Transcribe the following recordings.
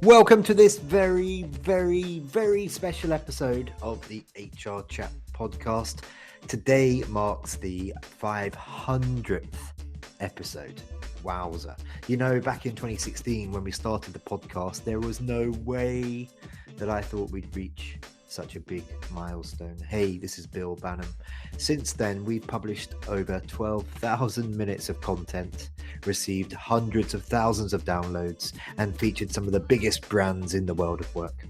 Welcome to this very, very, very special episode of the HRchat Podcast. Today marks the 500th episode. Wowza. You know, back in 2016 when we started the podcast, there was no way that I thought we'd reach such a big milestone. Hey, this is Bill Banham. Since then, we've published over 12,000 minutes of content, received hundreds of thousands of downloads, and featured some of the biggest brands in the world of work.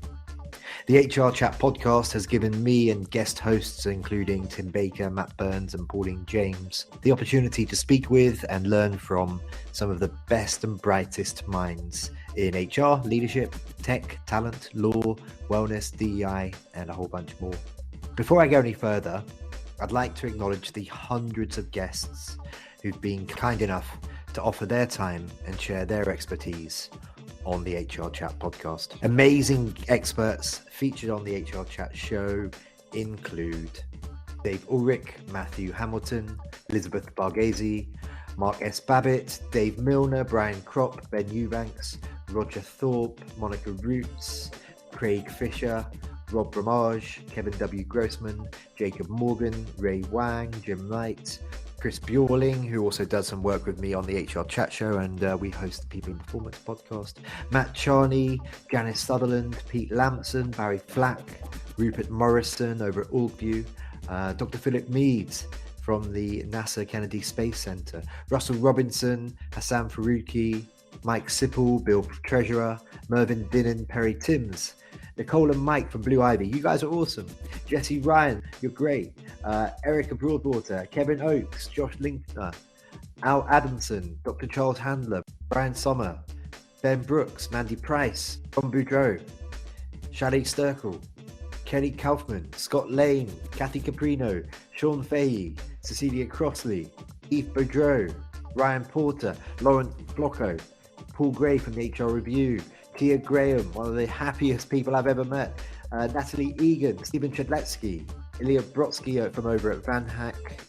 The HRchat Podcast has given me and guest hosts, including Tim Baker, Matt Burns, and Pauline James, the opportunity to speak with and learn from some of the best and brightest minds in HR, leadership, tech, talent, law, wellness, DEI, and a whole bunch more. Before I go any further, I'd like to acknowledge the hundreds of guests who've been kind enough to offer their time and share their expertise on the HRchat Podcast. Amazing experts featured on the HRchat show include Dave Ulrich, Matthew Hamilton, Elizebeth Varghese, Mark S. Babbitt, Dave Millner, Brian Kropp, Ben Eubanks, Roger Thorpe, Monica Roots, Craig Fisher, Rob Bramage, Kevin W. Grossman, Jacob Morgan, Ray Wang, Jim Knight, Chris Bjorling, who also does some work with me on the HRchat show, and we host the People in Performance podcast, Matt Charney, Janice Sutherland, Pete Lampson, Barry Flack, Rupert Morrison over at Orgview, Dr. Philip Meads from the NASA Kennedy Space Center, Russell Robinson, Hassan Faruqi, Mike Sipple, Bill Treasurer, Mervyn Dinnan, Perry Timms, Nicole and Mike from Blue Ivy. You guys are awesome. Jesse Ryan, you're great. Erica Broadwater, Kevin Oakes, Josh Linkner, Al Adamson, Dr. Charles Handler, Brian Sommer, Ben Brooks, Mandy Price, Tom Boudreau, Shadi Sturkle, Kelly Kaufman, Scott Lane, Kathy Caprino, Sean Fahey, Cecilia Crossley, Eve Boudreau, Ryan Porter, Lauren Flocco, Paul Gray from the HR Review, Tia Graham, one of the happiest people I've ever met, Natalie Egan, Stephen Chedletsky, Ilya Brodsky from over at Van Hack,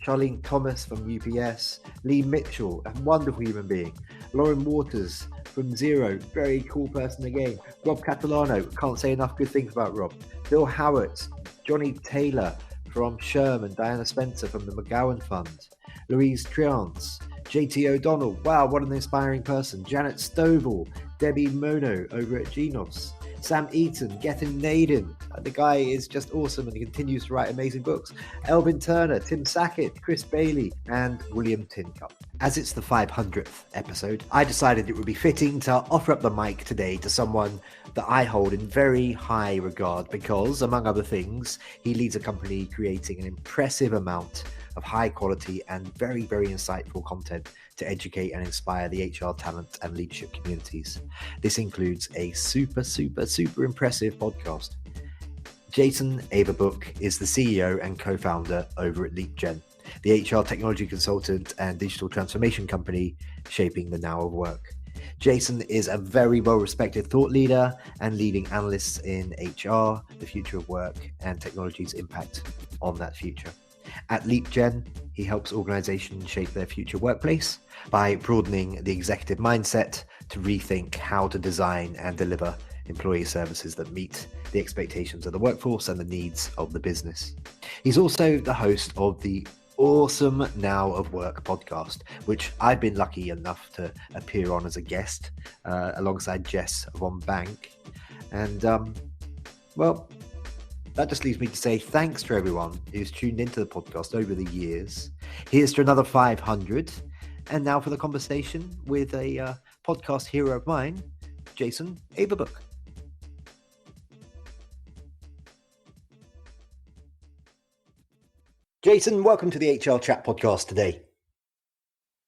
Charlene Thomas from UPS, Lee Mitchell, a wonderful human being, Lauren Waters from Zero, very cool person again, Rob Catalano, can't say enough good things about Rob, Bill Howard, Johnny Taylor from SHRM, and Diana Spencer from the McGowan Fund, Louise Triance, JT O'Donnell, wow, what an inspiring person, Janet Stovall, Debbie Mono over at Genos, Sam Eaton, Gethin Naden, the guy is just awesome and he continues to write amazing books, Elvin Turner, Tim Sackett, Chris Bailey, and William Tincup. As it's the 500th episode, I decided it would be fitting to offer up the mic today to someone that I hold in very high regard because, among other things, he leads a company creating an impressive amount of high quality and very, very insightful content to educate and inspire the HR talent and leadership communities. This includes a super impressive podcast. Jason Averbook is the CEO and co-founder over at LeapGen, the HR technology consultant and digital transformation company shaping the now of work. Jason is a very well-respected thought leader and leading analysts in HR, the future of work, and technology's impact on that future. At LeapGen, he helps organizations shape their future workplace by broadening the executive mindset to rethink how to design and deliver employee services that meet the expectations of the workforce and the needs of the business. He's also the host of the awesome Now of Work podcast, which I've been lucky enough to appear on as a guest alongside Jess von Bank. And, well, that just leaves me to say thanks to everyone who's tuned into the podcast over the years. Here's to another 500. And now for the conversation with a podcast hero of mine, Jason Averbook. Jason, welcome to the HRchat Podcast today.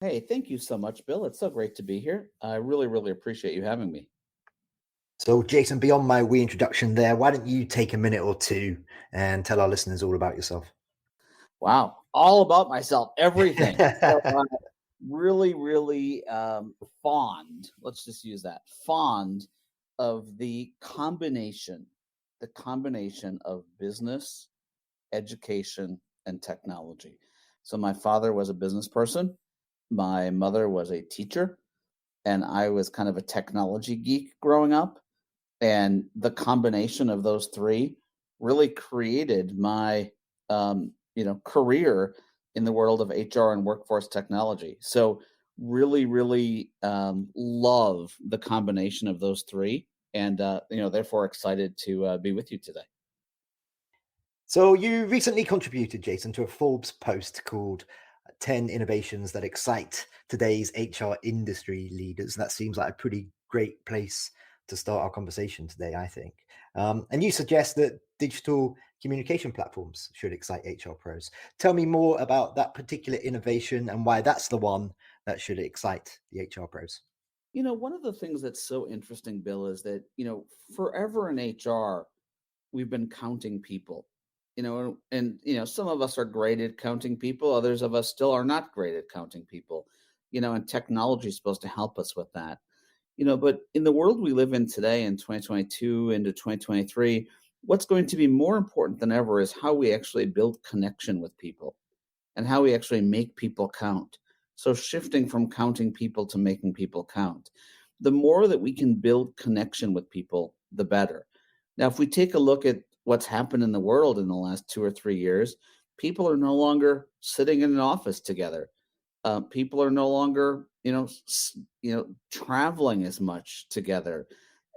Hey, thank you so much, Bill. It's so great to be here. I really appreciate you having me. So, Jason, beyond my wee introduction there, why don't you take a minute or two and tell our listeners all about yourself? Wow, all about myself, everything. So, really fond, let's just use that, fond of the combination of business, education, and technology. So my father was a business person. My mother was a teacher. and I was kind of a technology geek growing up. And the combination of those three really created my career in the world of HR and workforce technology. So really, really love the combination of those three, and therefore excited to be with you today. So you recently contributed, Jason, to a Forbes post called 10 Innovations That Excite Today's HR Industry Leaders. That seems like a pretty great place to start our conversation today, I think. And you suggest that digital communication platforms should excite HR pros. Tell me more about that particular innovation and why that's the one that should excite the HR pros. One of the things that's so interesting, Bill, is that, forever in HR, we've been counting people, and some of us are great at counting people. Others of us still are not great at counting people, and technology is supposed to help us with that. But in the world we live in today in 2022 into 2023, what's going to be more important than ever is how we actually build connection with people and how we actually make people count. So shifting from counting people to making people count. The more that we can build connection with people, the better. Now, if we take a look at what's happened in the world in the last 2 or 3 years, people are no longer sitting in an office together. People are no longer, traveling as much together.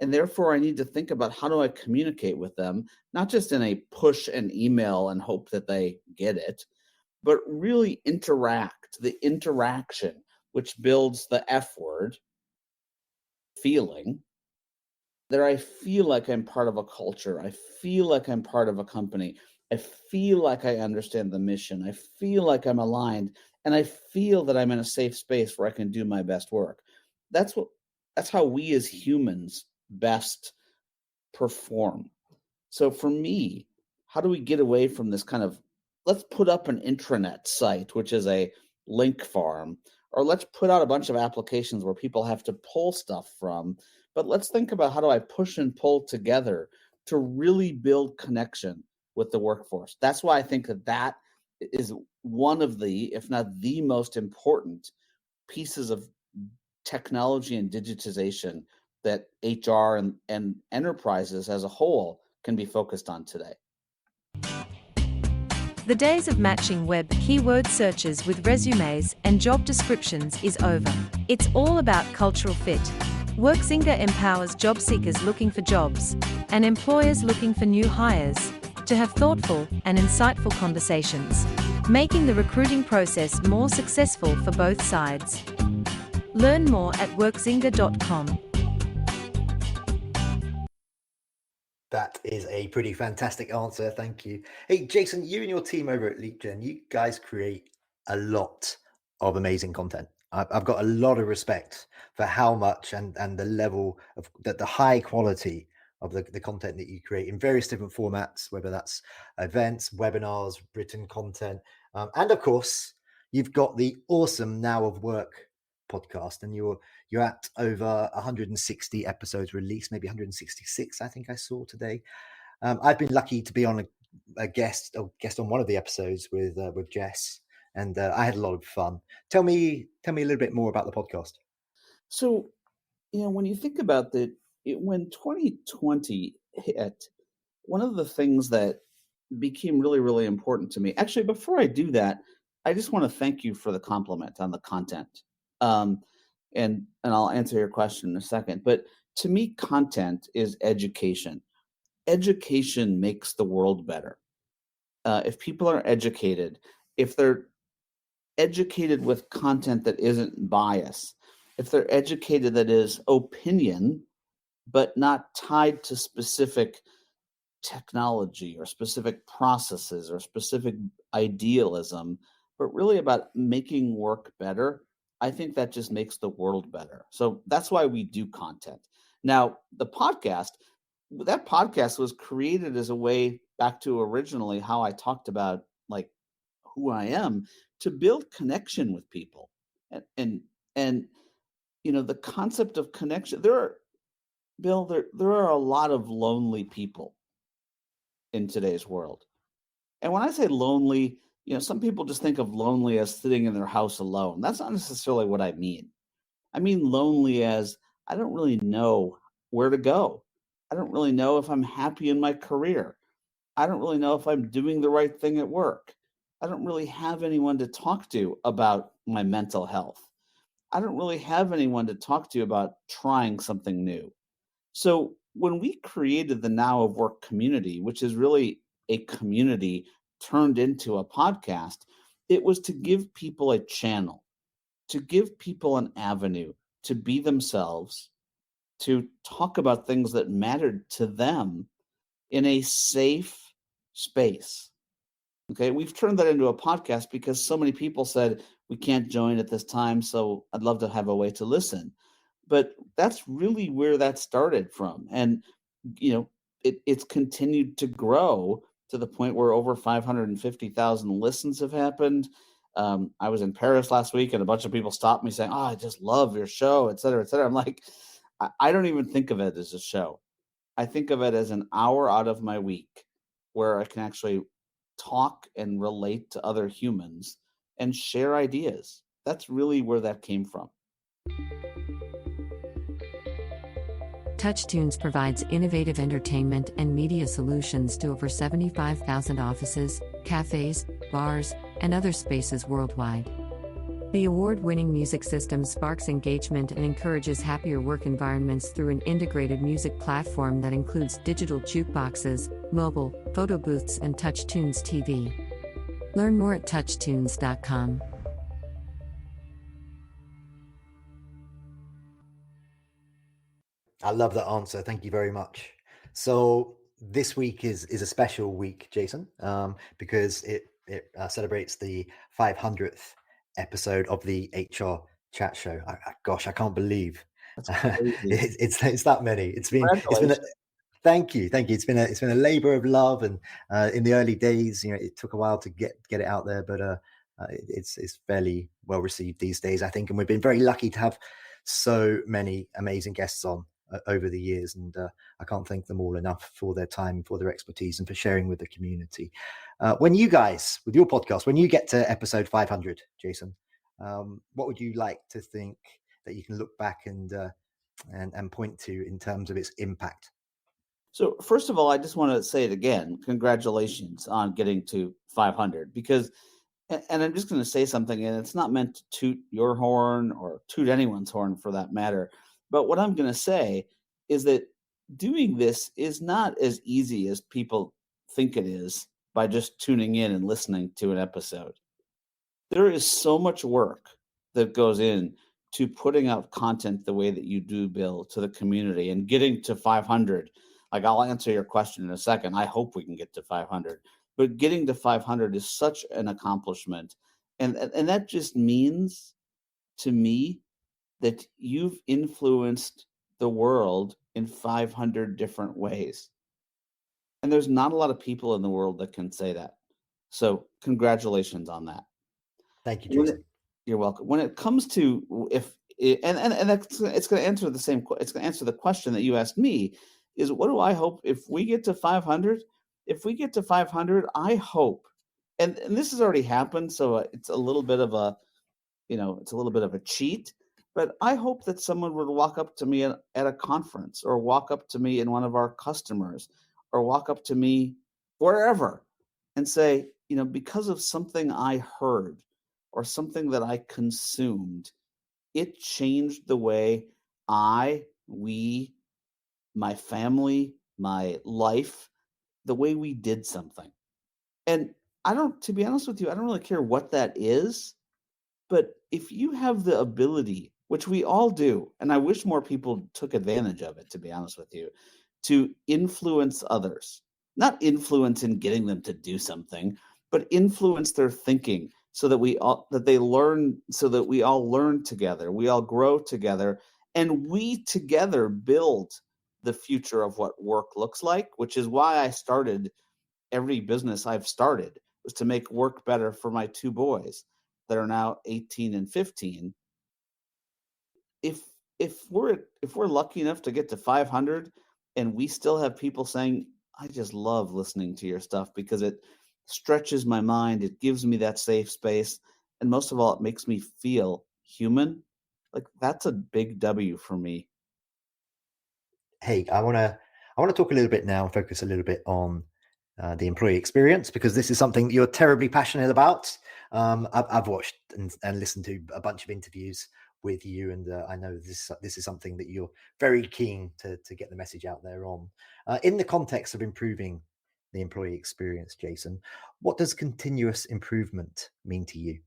And therefore, I need to think about how do I communicate with them, not just in a push and email and hope that they get it, but really interact, the interaction, which builds the F word, feeling, that I feel like I'm part of a culture. I feel like I'm part of a company. I feel like I understand the mission. I feel like I'm aligned, and I feel that I'm in a safe space where I can do my best work. That's how we as humans best perform. So for me, how do we get away from this kind of, let's put up an intranet site, which is a link farm, or let's put out a bunch of applications where people have to pull stuff from. But let's think about how do I push and pull together to really build connection with the workforce. That's why I think that is one of the, if not the most important pieces of technology and digitization that HR and enterprises as a whole can be focused on today. The days of matching web keyword searches with resumes and job descriptions is over. It's all about cultural fit. WorkZinga empowers job seekers looking for jobs and employers looking for new hires to have thoughtful and insightful conversations, making the recruiting process more successful for both sides. Learn more at workzinga.com. That is a pretty fantastic answer. Thank you. Hey, Jason, you and your team over at LeapGen, you guys create a lot of amazing content. I've got a lot of respect for how much and the level of the high quality of the content that you create in various different formats, whether that's events, webinars, written content. And of course, you've got the awesome Now of Work podcast, and you're at over 160 episodes released, maybe 166, I think I saw today. I've been lucky to be on a guest on one of the episodes with Jess, and I had a lot of fun. Tell me a little bit more about the podcast. So, when you think about when 2020 hit, one of the things that became really, really important to me. Actually, before I do that, I just want to thank you for the compliment on the content. And I'll answer your question in a second. But to me, content is education. Education makes the world better. If people are educated, if they're educated with content that isn't bias, if they're educated that is opinion, but not tied to specific technology or specific processes or specific idealism, but really about making work better, I think that just makes the world better. So that's why we do content. Now, that podcast was created as a way back to originally how I talked about like who I am, to build connection with people. And the concept of connection, there are a lot of lonely people in today's world. And when I say lonely, some people just think of lonely as sitting in their house alone. That's not necessarily what I mean. I mean lonely as I don't really know where to go. I don't really know if I'm happy in my career. I don't really know if I'm doing the right thing at work. I don't really have anyone to talk to about my mental health. I don't really have anyone to talk to about trying something new. So when we created the Now of Work community, which is really a community turned into a podcast, it was to give people a channel, to give people an avenue to be themselves, to talk about things that mattered to them in a safe space. Okay, we've turned that into a podcast because so many people said we can't join at this time, so I'd love to have a way to listen. But that's really where that started from. And it's continued to grow to the point where over 550,000 listens have happened. I was in Paris last week and a bunch of people stopped me saying, "Oh, I just love your show, et cetera, et cetera." I'm like, I don't even think of it as a show. I think of it as an hour out of my week where I can actually talk and relate to other humans and share ideas. That's really where that came from. TouchTunes provides innovative entertainment and media solutions to over 75,000 offices, cafes, bars, and other spaces worldwide. The award-winning music system sparks engagement and encourages happier work environments through an integrated music platform that includes digital jukeboxes, mobile, photo booths, and TouchTunes TV. Learn more at touchtunes.com. I love that answer. Thank you very much. So this week is a special week, Jason, because it celebrates the 500th episode of the HR Chat Show. Gosh, I can't believe it's that many. It's been thank you. It's been a labor of love, and in the early days, it took a while to get it out there, but it's fairly well received these days, I think, and we've been very lucky to have so many amazing guests on over the years, and I can't thank them all enough for their time, for their expertise, and for sharing with the community. When you guys, with your podcast, when you get to episode 500, Jason, what would you like to think that you can look back and point to in terms of its impact? So first of all, I just want to say it again. Congratulations on getting to 500, because, and I'm just going to say something, and it's not meant to toot your horn or toot anyone's horn for that matter. But what I'm going to say is that doing this is not as easy as people think it is by just tuning in and listening to an episode. There is so much work that goes in to putting out content the way that you do, Bill, to the community and getting to 500. Like, I'll answer your question in a second. I hope we can get to 500. But getting to 500 is such an accomplishment. And that just means to me that you've influenced the world in 500 different ways. And there's not a lot of people in the world that can say that. So congratulations on that. Thank you, Jason. You're welcome. When it comes to it's going to answer it's going to answer the question that you asked me, is what do I hope if we get to 500? If we get to 500, I hope, and this has already happened, so it's a little bit of a cheat. But I hope that someone would walk up to me at a conference, or walk up to me in one of our customers, or walk up to me wherever and say, because of something I heard or something that I consumed, it changed the way we, my family, my life, the way we did something. And to be honest with you, I don't really care what that is. But if you have the ability, which we all do, and I wish more people took advantage of it, to be honest with you, to influence others, not influence in getting them to do something, but influence their thinking so that they learn, so that we all learn together, we all grow together, and we together build the future of what work looks like, which is why I started every business I've started, was to make work better for my two boys that are now 18 and 15. If we're lucky enough to get to 500 and we still have people saying, I just love listening to your stuff because it stretches my mind, it gives me that safe space, and most of all, it makes me feel human, Like, that's a big W for me. Hey, I want to talk a little bit now and focus a little bit on the employee experience, because this is something you're terribly passionate about. I've watched and listened to a bunch of interviews with you, and I know this is something that you're very keen to get the message out there on. In the context of improving the employee experience, Jason, what does continuous improvement mean to you?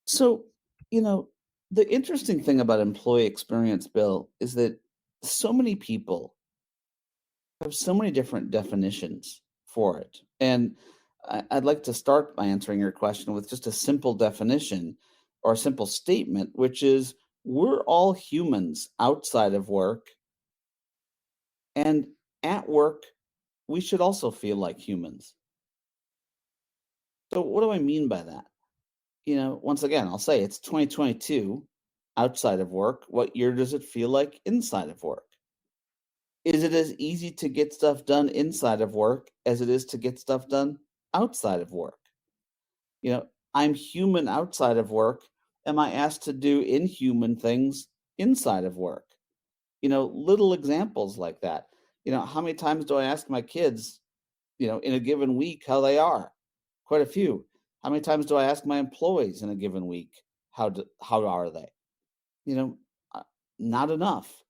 So, the interesting thing about employee experience, Bill, is that so many people have so many different definitions for it. And I'd like to start by answering your question with just a simple definition or a simple statement, which is we're all humans outside of work. And at work, we should also feel like humans. So, what do I mean by that? Once again, I'll say it's 2022 outside of work. What year does it feel like inside of work? Is it as easy to get stuff done inside of work as it is to get stuff done outside of work? I'm human outside of work. Am I asked to do inhuman things inside of work? Little examples like that. How many times do I ask my kids, in a given week how they are? Quite a few. How many times do I ask my employees in a given week how are they? Not enough.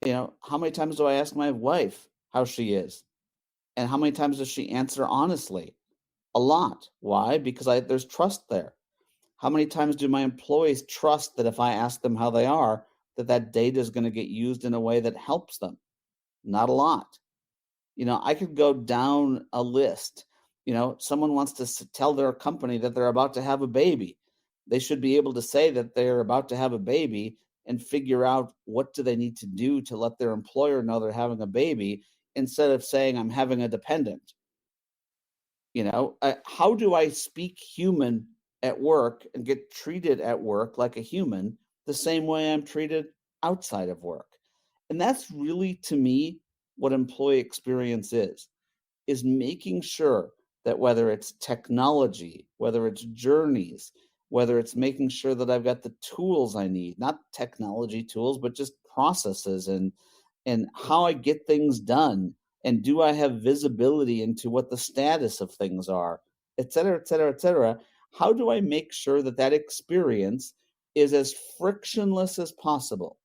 How many times do I ask my wife how she is? And how many times does she answer honestly? A lot. Why? Because there's trust there. How many times do my employees trust that if I ask them how they are, that data is going to get used in a way that helps them? Not a lot. I could go down a list. Someone wants to tell their company that they're about to have a baby. They should be able to say that they're about to have a baby and figure out what do they need to do to let their employer know they're having a baby, instead of saying I'm having a dependent. How do I speak human at work and get treated at work like a human the same way I'm treated outside of work? And that's really, to me, what employee experience is making sure that whether it's technology, whether it's journeys, whether it's making sure that I've got the tools I need, not technology tools, but just processes and how I get things done. And do I have visibility into what the status of things are, et cetera, et cetera, et cetera? How do I make sure that experience is as frictionless as possible,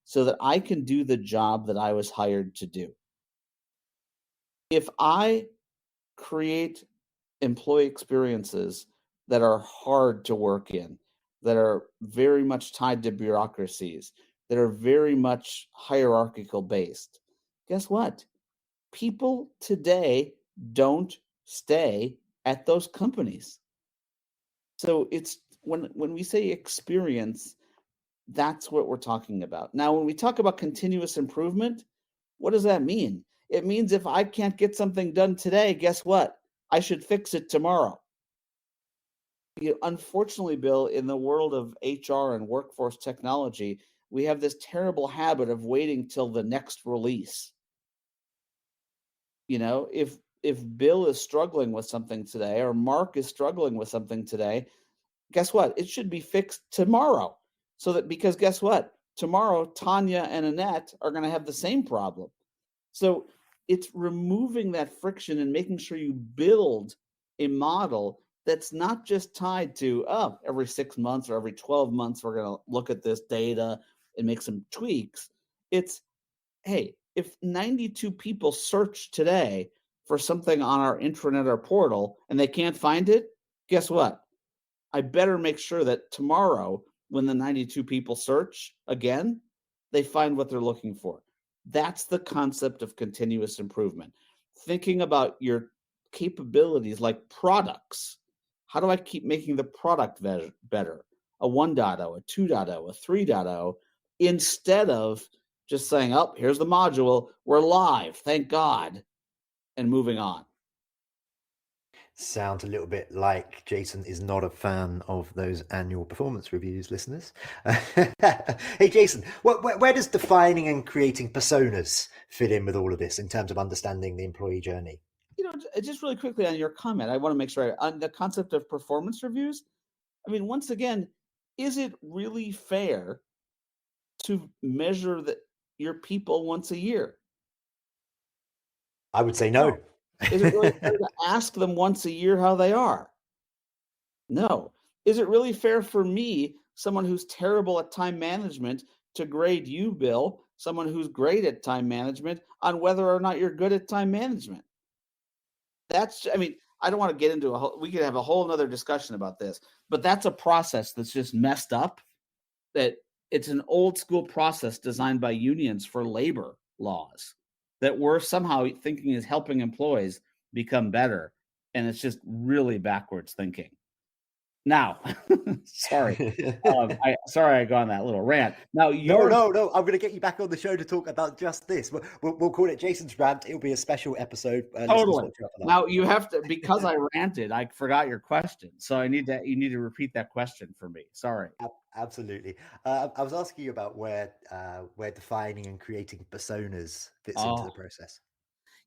so that I can do the job that I was hired to do? If I create employee experiences that are hard to work in, that are very much tied to bureaucracies, that are very much hierarchical based, guess what? People today don't stay at those companies. So it's when we say experience, that's what we're talking about. Now, when we talk about continuous improvement, what does that mean? It means if I can't get something done today, guess what? I should fix it tomorrow. Unfortunately, Bill, in the world of HR and workforce technology, we have this terrible habit of waiting till the next release. If Bill is struggling with something today, or Mark is struggling with something today, guess what? It should be fixed tomorrow. Because guess what? Tomorrow, Tanya and Annette are going to have the same problem. So it's removing that friction and making sure you build a model that's not just tied to, every 6 months or every 12 months, we're going to look at this data and make some tweaks. It's, hey, if 92 people search today for something on our intranet or portal and they can't find it, guess what? I better make sure that tomorrow, when the 92 people search again, they find what they're looking for. That's the concept of continuous improvement. Thinking about your capabilities like products. How do I keep making the product better? A 1.0, a 2.0, a 3.0, instead of just saying, here's the module, we're live, thank God, and moving on. Sounds a little bit like Jason is not a fan of those annual performance reviews, listeners. Hey, Jason, where does defining and creating personas fit in with all of this in terms of understanding the employee journey? Just really quickly on your comment, I want to make sure on the concept of performance reviews. I mean, once again, is it really fair to measure your people once a year? I would say no. Is it really fair to ask them once a year how they are? No. Is it really fair for me, someone who's terrible at time management, to grade you, Bill, someone who's great at time management, on whether or not you're good at time management? I mean, I don't want to get into we could have a whole nother discussion about this, but that's a process that's just messed up. That it's an old school process designed by unions for labor laws that we're somehow thinking is helping employees become better. And it's just really backwards thinking. Now, sorry. Sorry I got on that little rant. Now, No. I'm going to get you back on the show to talk about just this. We'll call it Jason's rant. It'll be a special episode. Totally. Now you have to, because I ranted, I forgot your question. So you need to repeat that question for me. Sorry. Absolutely. I was asking you about where defining and creating personas fits into the process.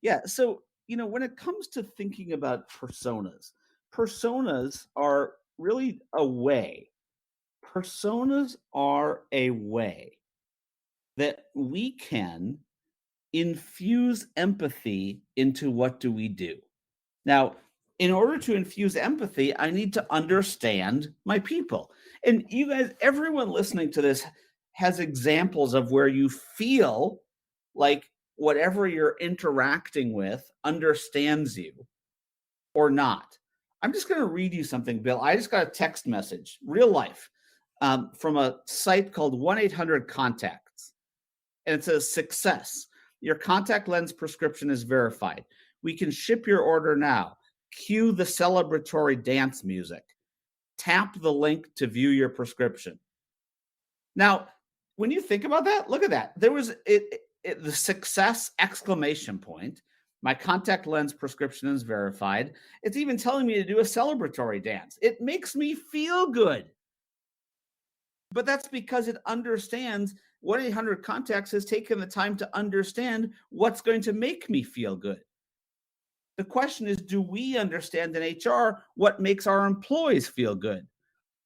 Yeah. So, when it comes to thinking about personas are really a way. Personas are a way that we can infuse empathy into what do we do. Now, in order to infuse empathy, I need to understand my people. And you guys, everyone listening to this has examples of where you feel like whatever you're interacting with understands you or not. I'm just going to read you something, Bill. I just got a text message, real life, from a site called 1-800-CONTACTS. And it says, success. Your contact lens prescription is verified. We can ship your order now. Cue the celebratory dance music. Tap the link to view your prescription. Now, when you think about that, look at that. There was the success exclamation point. My contact lens prescription is verified. It's even telling me to do a celebratory dance. It makes me feel good. But that's because it understands 1-800-CONTACTS has taken the time to understand what's going to make me feel good. The question is, do we understand in HR what makes our employees feel good?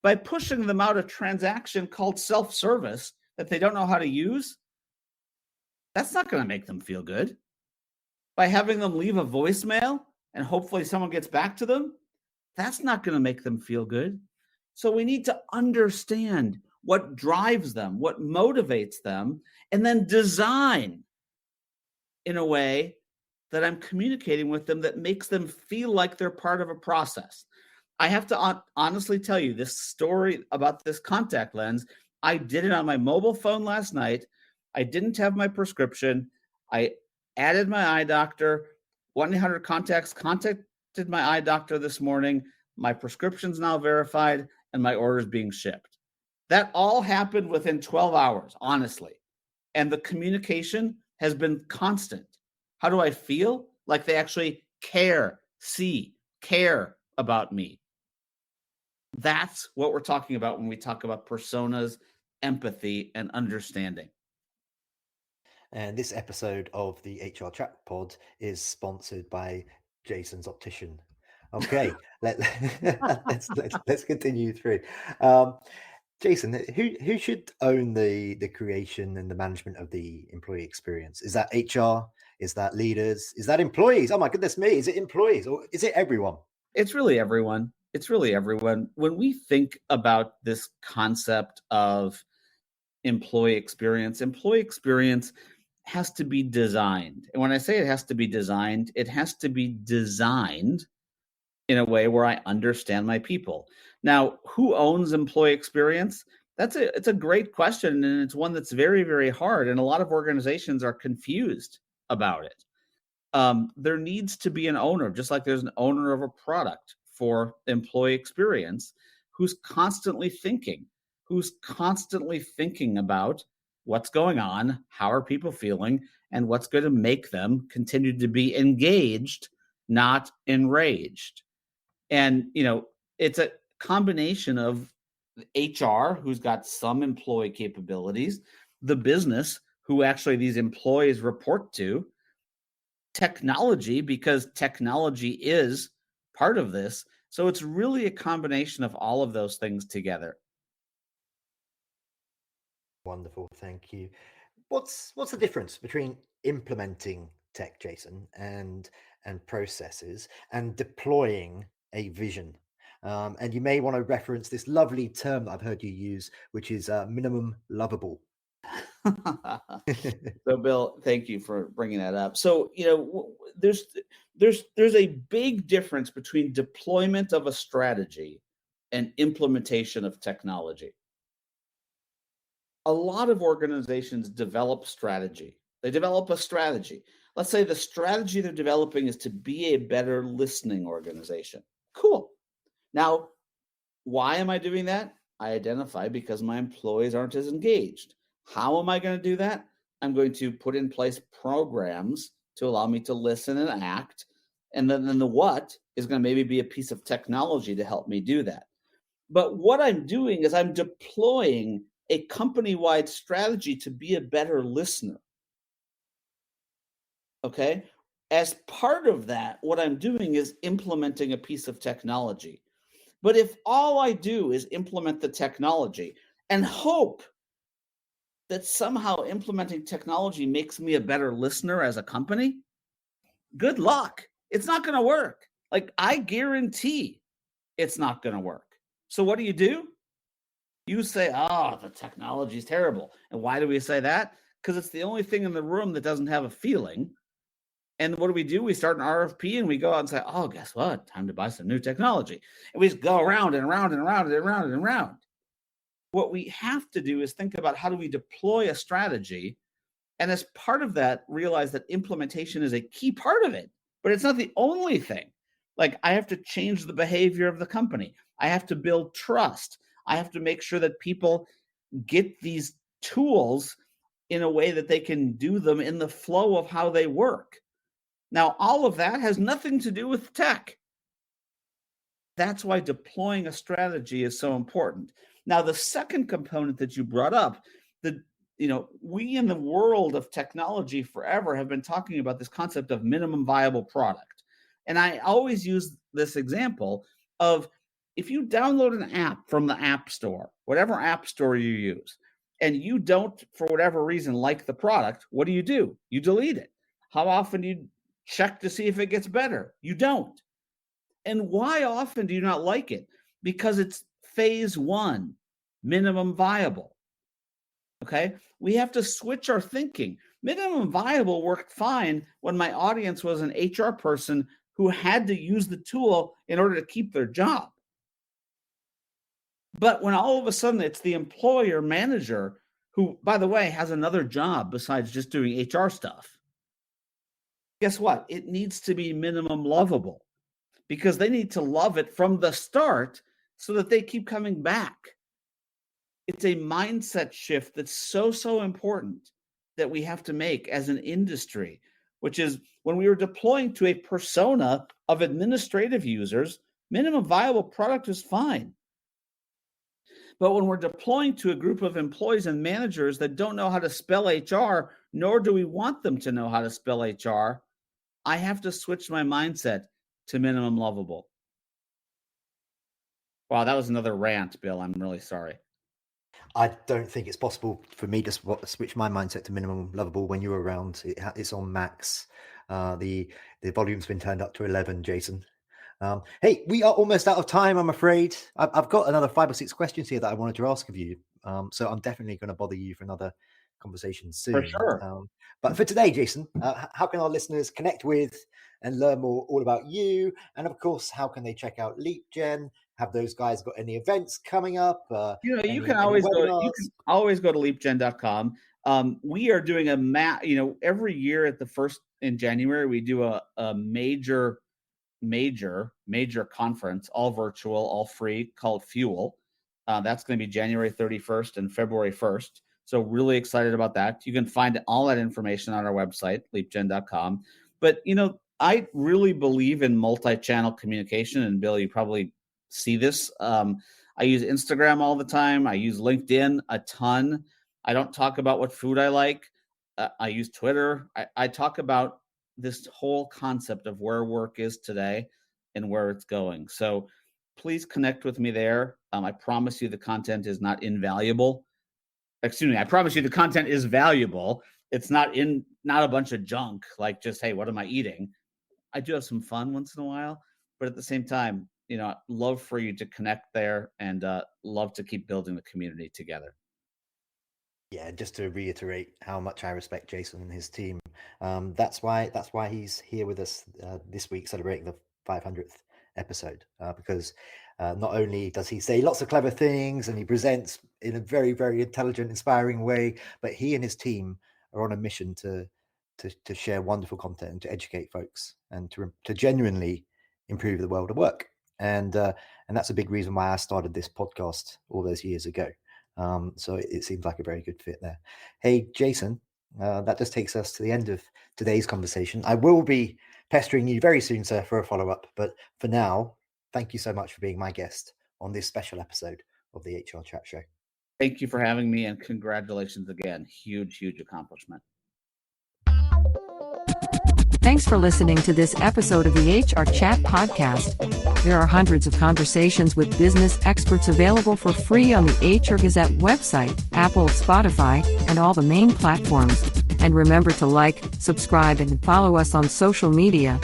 By pushing them out a transaction called self-service that they don't know how to use, that's not going to make them feel good. By having them leave a voicemail and hopefully someone gets back to them, that's not going to make them feel good. So we need to understand what drives them, what motivates them, and then design in a way that I'm communicating with them that makes them feel like they're part of a process. I have to honestly tell you this story about this contact lens. I did it on my mobile phone last night. I didn't have my prescription. I added my eye doctor. 1-800-CONTACTS contacted my eye doctor this morning. My prescription's now verified and my order is being shipped. That all happened within 12 hours, honestly. And the communication has been constant. How do I feel? Like they actually care about me. That's what we're talking about when we talk about personas, empathy, and understanding. And this episode of the HRchat Pod is sponsored by Jason's Optician. Okay, let's continue through. Jason, who should own the creation and the management of the employee experience? Is that HR? Is that leaders? Is that employees? Oh my goodness me! Is it employees or is it everyone? It's really everyone. When we think about this concept of employee experience has to be designed. And when I say it has to be designed in a way where I understand my people. Now, who owns employee experience? It's a great question, and it's one that's very, very hard. And a lot of organizations are confused about it. There needs to be an owner, just like there's an owner of a product for employee experience, who's constantly thinking about what's going on, how are people feeling, and what's going to make them continue to be engaged, not enraged. And, it's a combination of HR, who's got some employee capabilities, the business, who actually these employees report to, technology, because technology is part of this, So it's really a combination of all of those things together. Wonderful, thank you. What's the difference between implementing tech, Jason, and processes, and deploying a vision? And you may want to reference this lovely term that I've heard you use, which is minimum lovable. So, Bill, thank you for bringing that up. So, there's a big difference between deployment of a strategy and implementation of technology. A lot of organizations develop strategy. They develop a strategy. Let's say the strategy they're developing is to be a better listening organization. Cool. Now, why am I doing that? I identify because my employees aren't as engaged. How am I going to do that? I'm going to put in place programs to allow me to listen and act. And then the what is going to maybe be a piece of technology to help me do that. But what I'm doing is I'm deploying a company-wide strategy to be a better listener. Okay? As part of that, what I'm doing is implementing a piece of technology. But if all I do is implement the technology and hope that somehow implementing technology makes me a better listener as a company, good luck. It's not going to work. Like, I guarantee it's not going to work. So what do? You say, oh, the technology is terrible. And why do we say that? Because it's the only thing in the room that doesn't have a feeling. And what do? We start an RFP and we go out and say, oh, guess what? Time to buy some new technology. And we just go around and around and around and around and around. What we have to do is think about how do we deploy a strategy. And as part of that, realize that implementation is a key part of it, but it's not the only thing. Like, I have to change the behavior of the company. I have to build trust. I have to make sure that people get these tools in a way that they can do them in the flow of how they work. Now, all of that has nothing to do with tech. That's why deploying a strategy is so important. Now, the second component that you brought up, we in the world of technology forever have been talking about this concept of minimum viable product. And I always use this example of, if you download an app from the App Store, whatever app store you use, and you don't, for whatever reason, like the product, what do? You delete it. How often do you check to see if it gets better? You don't. And why often do you not like it? Because it's phase one, minimum viable. Okay? We have to switch our thinking. Minimum viable worked fine when my audience was an HR person who had to use the tool in order to keep their job. But when all of a sudden it's the employer manager who, by the way, has another job besides just doing HR stuff, guess what? It needs to be minimum lovable, because they need to love it from the start so that they keep coming back. It's a mindset shift that's so important that we have to make as an industry, which is when we were deploying to a persona of administrative users, minimum viable product is fine. But when we're deploying to a group of employees and managers that don't know how to spell HR, nor do we want them to know how to spell HR, I have to switch my mindset to minimum lovable. Wow, that was another rant, Bill. I'm really sorry. I don't think it's possible for me to switch my mindset to minimum lovable when you're around. It's on max. The volume's been turned up to 11, Jason. Hey, we are almost out of time, I'm afraid. I've got another 5 or 6 questions here that I wanted to ask of you. So I'm definitely going to bother you for another conversation soon. For sure. But for today, Jason, how can our listeners connect with and learn more all about you? And of course, how can they check out LeapGen? Have those guys got any events coming up? You can always go to leapgen.com. We are doing every year at the first in January, we do a major conference, all virtual, all free, called Fuel. That's going to be January 31st and February 1st. So really excited about that. You can find all that information on our website, leapgen.com. But, I really believe in multi-channel communication. And Bill, you probably see this. I use Instagram all the time. I use LinkedIn a ton. I don't talk about what food I like. I use Twitter. I talk about this whole concept of where work is today and where it's going. So please connect with me there. I promise you the content is not invaluable. Excuse me. I promise you the content is valuable. It's not a bunch of junk, like just, hey, what am I eating? I do have some fun once in a while, but at the same time, love for you to connect there and love to keep building the community together. Yeah, just to reiterate how much I respect Jason and his team. That's why he's here with us this week, celebrating the 500th episode. Because not only does he say lots of clever things and he presents in a very, very intelligent, inspiring way, but he and his team are on a mission to share wonderful content and to educate folks and to genuinely improve the world of work. And that's a big reason why I started this podcast all those years ago. So it seems like a very good fit there. Hey, Jason, that just takes us to the end of today's conversation. I will be pestering you very soon, sir, for a follow-up. But for now, thank you so much for being my guest on this special episode of the HR Chat Show. Thank you for having me, and congratulations again. Huge, huge accomplishment. Thanks for listening to this episode of the HRchat Podcast. There are hundreds of conversations with business experts available for free on the HR Gazette website, Apple, Spotify, and all the main platforms. And remember to like, subscribe, and follow us on social media.